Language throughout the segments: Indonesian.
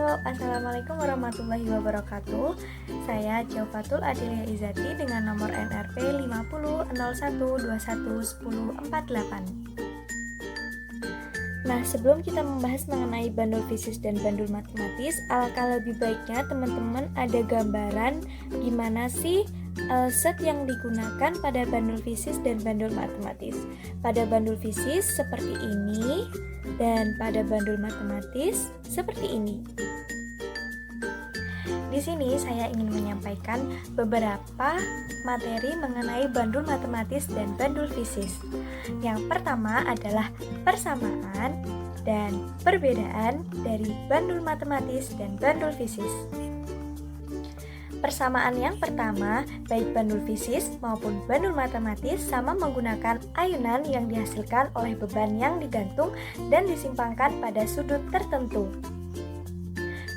Halo, Assalamualaikum warahmatullahi wabarakatuh. Saya Jaufatul Adilia Izati dengan nomor NRP 5001211048. Nah, sebelum kita membahas mengenai bandul fisis dan bandul matematis, alangkah lebih baiknya teman-teman ada gambaran gimana sih set yang digunakan pada bandul fisis dan bandul matematis. Pada bandul fisis seperti ini, dan pada bandul matematis seperti ini. Di sini saya ingin menyampaikan beberapa materi mengenai bandul matematis dan bandul fisis. Yang pertama adalah persamaan dan perbedaan dari bandul matematis dan bandul fisis. Persamaan yang pertama, baik bandul fisis maupun bandul matematis sama menggunakan ayunan yang dihasilkan oleh beban yang digantung dan disimpangkan pada sudut tertentu.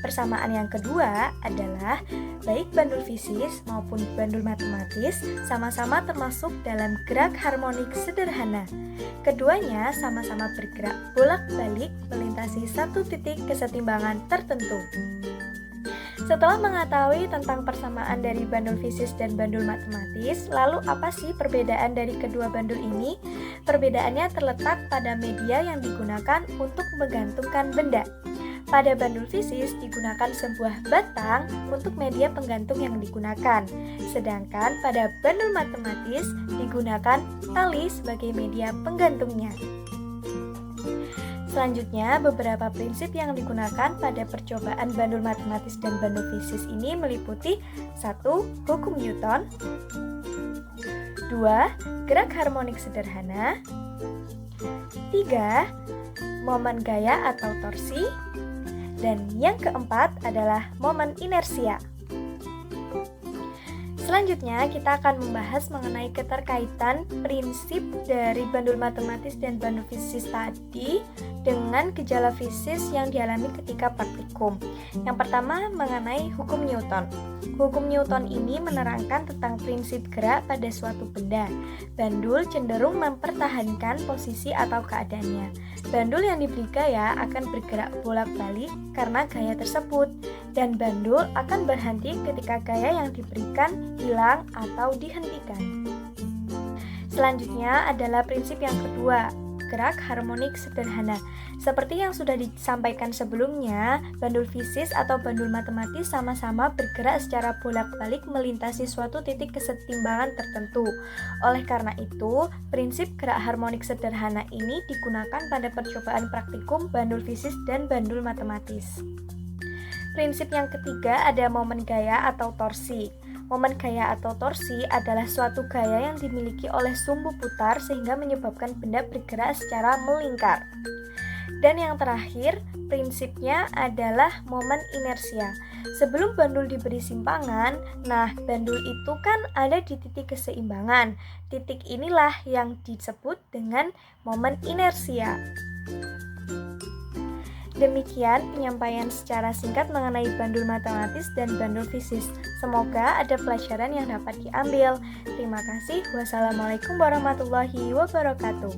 Persamaan yang kedua adalah baik bandul fisis maupun bandul matematis sama-sama termasuk dalam gerak harmonik sederhana. Keduanya sama-sama bergerak bolak-balik melintasi satu titik kesetimbangan tertentu. Setelah mengetahui tentang persamaan dari bandul fisis dan bandul matematis, lalu apa sih perbedaan dari kedua bandul ini? Perbedaannya terletak pada media yang digunakan untuk menggantungkan benda. Pada bandul fisis digunakan sebuah batang untuk media penggantung yang digunakan, sedangkan pada bandul matematis digunakan tali sebagai media penggantungnya. Selanjutnya, beberapa prinsip yang digunakan pada percobaan bandul matematis dan bandul fisis ini meliputi 1. Hukum Newton, 2. Gerak harmonik sederhana, 3. Momen gaya atau torsi, dan yang keempat adalah momen inersia. Selanjutnya, kita akan membahas mengenai keterkaitan prinsip dari bandul matematis dan bandul fisis tadi dengan gejala fisis yang dialami ketika praktikum. Yang pertama, mengenai hukum Newton. Hukum Newton ini menerangkan tentang prinsip gerak pada suatu benda. Bandul cenderung mempertahankan posisi atau keadaannya. Bandul yang diberi gaya akan bergerak bolak-balik karena gaya tersebut, dan bandul akan berhenti ketika gaya yang diberikan hilang atau dihentikan. Selanjutnya adalah prinsip yang kedua, gerak harmonik sederhana. Seperti yang sudah disampaikan sebelumnya, bandul fisis atau bandul matematis sama-sama bergerak secara bolak-balik melintasi suatu titik kesetimbangan tertentu. Oleh karena itu, prinsip gerak harmonik sederhana ini digunakan pada percobaan praktikum bandul fisis dan bandul matematis. Prinsip yang ketiga ada momen gaya atau torsi. Momen gaya atau torsi adalah suatu gaya yang dimiliki oleh sumbu putar sehingga menyebabkan benda bergerak secara melingkar. Dan yang terakhir, prinsipnya adalah momen inersia. Sebelum bandul diberi simpangan, bandul itu kan ada di titik keseimbangan. Titik inilah yang disebut dengan momen inersia. Demikian penyampaian secara singkat mengenai bandul matematis dan bandul fisis. Semoga ada pelajaran yang dapat diambil. Terima kasih. Wassalamualaikum warahmatullahi wabarakatuh.